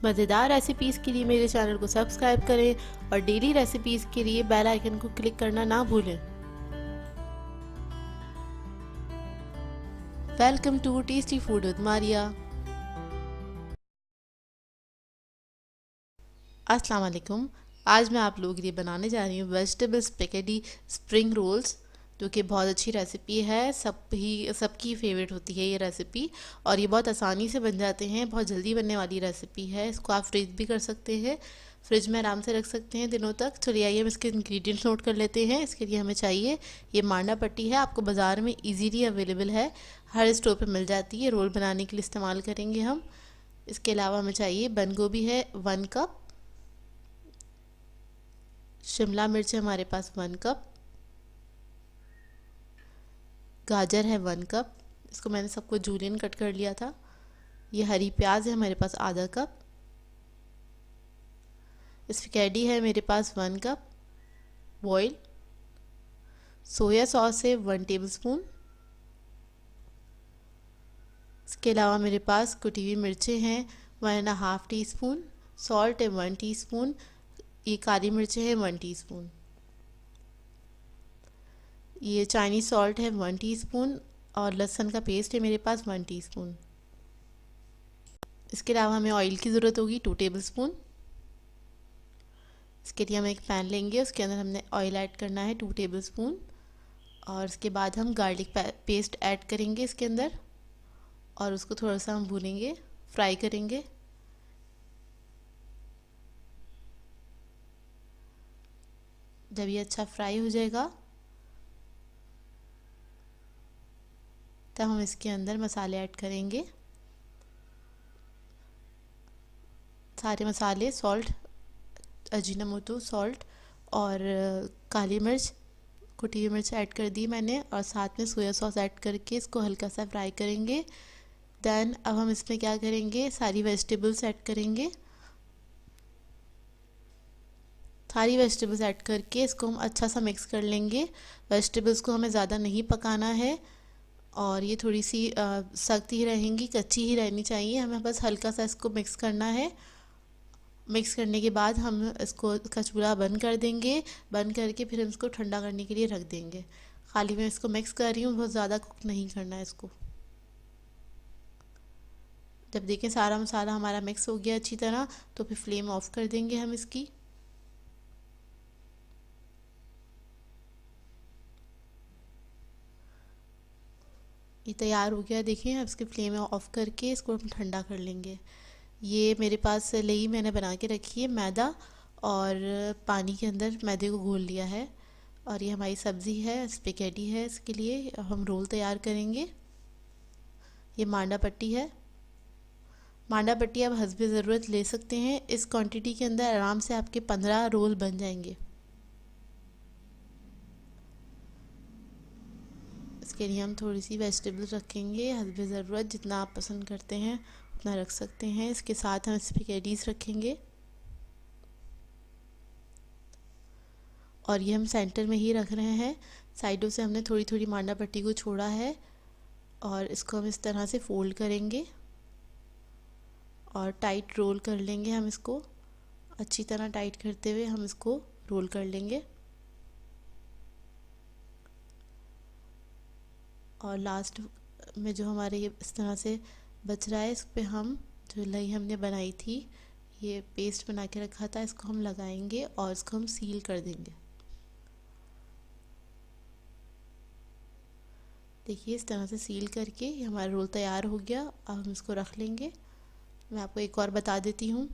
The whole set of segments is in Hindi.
मज़ेदार रेसिपीज़ के लिए मेरे चैनल को सब्सक्राइब करें और डेली रेसिपीज़ के लिए बेल आइकन को क्लिक करना ना भूलें। Welcome to tasty food with Maria. अस्सलाम वालेकुम। आज मैं आप लोगों के लिए बनाने जा रही हूँ वेजिटेबल स्पेगेटी स्प्रिंग रोल्स, जो कि बहुत अच्छी रेसिपी है। सबकी फेवरेट होती है ये रेसिपी और ये बहुत आसानी से बन जाते हैं। बहुत जल्दी बनने वाली रेसिपी है। इसको आप फ्रीज भी कर सकते हैं, फ्रिज में आराम से रख सकते हैं दिनों तक। चलिए आइए हम इसके इंग्रेडिएंट्स नोट कर लेते हैं। इसके लिए हमें चाहिए ये मांडा पट्टी है, आपको बाज़ार में इजीली अवेलेबल है, हर स्टोर पे मिल जाती है। रोल बनाने के लिए इस्तेमाल करेंगे हम। इसके अलावा हमें चाहिए बंद गोभी है 1 कप, शिमला मिर्च है हमारे पास 1 कप, गाजर है 1 कप, इसको मैंने सबको जूलियन कट कर लिया था। ये हरी प्याज है हमारे पास आधा कप, स्पैगेटी है मेरे पास 1 कप बॉयल, सोया सॉस है 1 टेबलस्पून। इसके अलावा मेरे पास कुटी हुई मिर्चें हैं 1.5 टीस्पून, सॉल्ट है 1 टीस्पून, ये काली मिर्चें हैं 1 टीस्पून, ये चाइनीज़ सॉल्ट है 1 टीस्पून और लहसुन का पेस्ट है मेरे पास 1 टीस्पून। इसके अलावा हमें ऑयल की ज़रूरत होगी 2 टेबलस्पून। इसके लिए हम एक पैन लेंगे, उसके अंदर हमने ऑयल ऐड करना है 2 टेबलस्पून और उसके बाद हम गार्लिक पेस्ट ऐड करेंगे इसके अंदर और उसको थोड़ा सा हम भूनेंगे, फ्राई करेंगे। जब ये अच्छा फ्राई हो जाएगा तब हम इसके अंदर मसाले ऐड करेंगे। सारे मसाले, सॉल्ट, अजीनोमोटो, सॉल्ट और काली मिर्च, कुटी हुई मिर्च ऐड कर दी मैंने और साथ में सोया सॉस ऐड करके इसको हल्का सा फ्राई करेंगे। देन अब हम इसमें क्या करेंगे, सारी वेजिटेबल्स ऐड करेंगे। सारी वेजिटेबल्स ऐड करके इसको हम अच्छा सा मिक्स कर लेंगे। वेजिटेबल्स को हमें ज़्यादा नहीं पकाना है और ये थोड़ी सी सख्त ही रहेंगी, कच्ची ही रहनी चाहिए। हमें बस हल्का सा इसको मिक्स करना है। मिक्स करने के बाद हम इसको का चूल्हा बंद कर देंगे। बंद करके फिर हम इसको ठंडा करने के लिए रख देंगे। खाली मैं इसको मिक्स कर रही हूँ, बहुत ज़्यादा कुक नहीं करना है इसको। जब देखें सारा मसाला हमारा मिक्स हो गया अच्छी तरह तो फिर फ्लेम ऑफ कर देंगे हम इसकी। ये तैयार हो गया, देखिए अब इसके फ्लेम ऑफ करके इसको हम ठंडा कर लेंगे। ये मेरे पास लई मैंने बना के रखी है मैदा और पानी के अंदर मैदे को घोल लिया है और ये हमारी सब्ज़ी है, स्पेगेटी है। इसके लिए हम रोल तैयार करेंगे। ये मांडा पट्टी है। मांडा पट्टी आप हस्बे ज़रूरत ले सकते हैं। इस क्वांटिटी के अंदर आराम से आपके 15 रोल बन जाएंगे। इसके लिए हम थोड़ी सी वेजिटेबल्स रखेंगे, हस्बे ज़रूरत, जितना आप पसंद करते हैं उतना रख सकते हैं। इसके साथ हम स्पैगेटीज़ रखेंगे और ये हम सेंटर में ही रख रहे हैं। साइडों से हमने थोड़ी थोड़ी मांडा पट्टी को छोड़ा है और इसको हम इस तरह से फोल्ड करेंगे और टाइट रोल कर लेंगे। हम इसको अच्छी तरह टाइट करते हुए हम इसको रोल कर लेंगे और लास्ट में जो हमारे ये इस तरह से बच रहा है, इस पे हम जो लई हमने बनाई थी, ये पेस्ट बना के रखा था, इसको हम लगाएंगे और इसको हम सील कर देंगे। देखिए इस तरह से सील करके ये हमारा रोल तैयार हो गया। अब हम इसको रख लेंगे। मैं आपको एक और बता देती हूँ।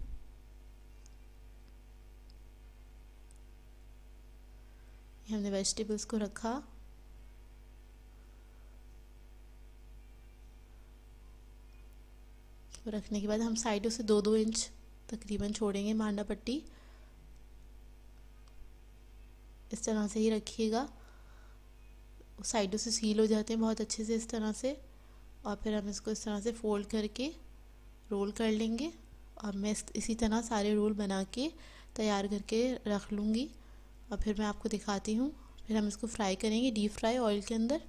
हमने वेजिटेबल्स को रखा, इसको रखने के बाद हम साइडों से 2-2 इंच तकरीबन छोड़ेंगे मांडा पट्टी। इस तरह से ही रखिएगा, साइडों से सील हो जाते हैं बहुत अच्छे से इस तरह से। और फिर हम इसको इस तरह से फोल्ड करके रोल कर लेंगे और मैं इसी तरह सारे रोल बना के तैयार करके रख लूँगी और फिर मैं आपको दिखाती हूँ। फिर हम इसको फ्राई करेंगे, डीप फ्राई ऑयल के अंदर।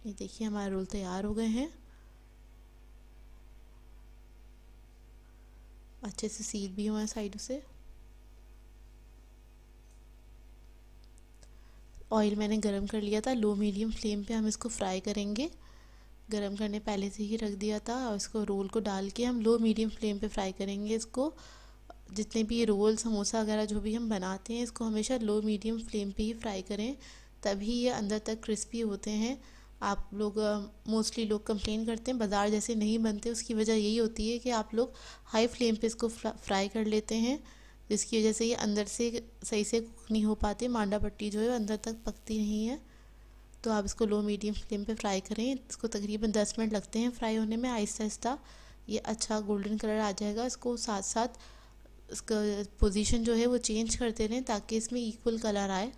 ये देखिए हमारे रोल तैयार हो गए हैं, अच्छे से सील भी हुए हैं साइडों से। ऑयल मैंने गरम कर लिया था, लो मीडियम फ्लेम पे हम इसको फ्राई करेंगे। गरम करने पहले से ही रख दिया था और इसको रोल को डाल के हम लो मीडियम फ्लेम पे फ्राई करेंगे इसको। जितने भी रोल समोसा वगैरह जो भी हम बनाते हैं इसको हमेशा लो मीडियम फ्लेम पे ही फ्राई करें, तभी ये अंदर तक क्रिस्पी होते हैं। आप लोग मोस्टली लोग कंप्लेन करते हैं बाज़ार जैसे नहीं बनते, उसकी वजह यही होती है कि आप लोग हाई फ्लेम पे इसको फ्राई कर लेते हैं, जिसकी वजह से ये अंदर से सही से कुक नहीं हो पाते, मांडा पट्टी जो है अंदर तक पकती नहीं है। तो आप इसको लो मीडियम फ्लेम पे फ्राई करें, इसको तकरीबन 10 मिनट लगते हैं फ्राई होने में। आहिस्ता आहिस्ता ये अच्छा गोल्डन कलर आ जाएगा। इसको साथ साथ इसका पोजीशन जो है वो चेंज करते रहें ताकि इसमें इक्वल कलर आए।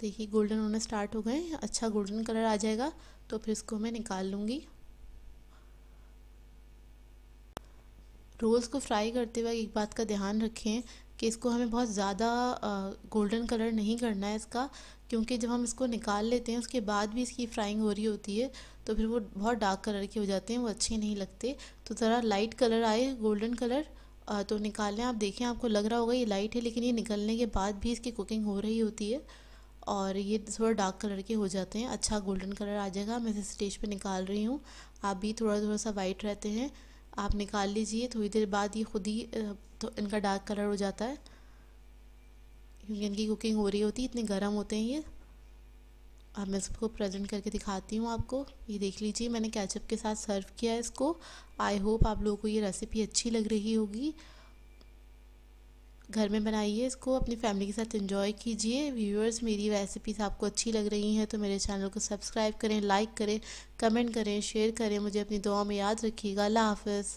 देखिए गोल्डन होने स्टार्ट हो गए, अच्छा गोल्डन कलर आ जाएगा तो फिर इसको मैं निकाल लूँगी। रोल्स को फ्राई करते वक्त एक बात का ध्यान रखें कि इसको हमें बहुत ज़्यादा गोल्डन कलर नहीं करना है इसका, क्योंकि जब हम इसको निकाल लेते हैं उसके बाद भी इसकी फ्राइंग हो रही होती है तो फिर वो बहुत डार्क कलर के हो जाते हैं, वो अच्छे नहीं लगते। तो ज़रा लाइट कलर आए, गोल्डन कलर, तो निकालें। आप देखें आपको लग रहा होगा ये लाइट है, लेकिन ये निकलने के बाद भी इसकी कुकिंग हो रही होती है और ये थोड़ा डार्क कलर के हो जाते हैं। अच्छा गोल्डन कलर आ जाएगा। मैं इसे स्टेज पे निकाल रही हूँ। आप भी थोड़ा थोड़ा सा वाइट रहते हैं, आप निकाल लीजिए। थोड़ी देर बाद ये खुद ही तो इनका डार्क कलर हो जाता है, क्योंकि इनकी कुकिंग हो रही होती है, इतने गर्म होते हैं ये। अब मैं इसको प्रेजेंट करके दिखाती हूँ आपको। ये देख लीजिए मैंने केचप के साथ सर्व किया है इसको। आई होप आप लोगों को ये रेसिपी अच्छी लग रही होगी। घर में बनाइए इसको, अपनी फैमिली के साथ एंजॉय कीजिए। व्यूअर्स, मेरी रेसिपीज आपको अच्छी लग रही हैं तो मेरे चैनल को सब्सक्राइब करें, लाइक करें, कमेंट करें, शेयर करें। मुझे अपनी दुआ में याद रखिएगा। अल्लाह हाफ़िज़।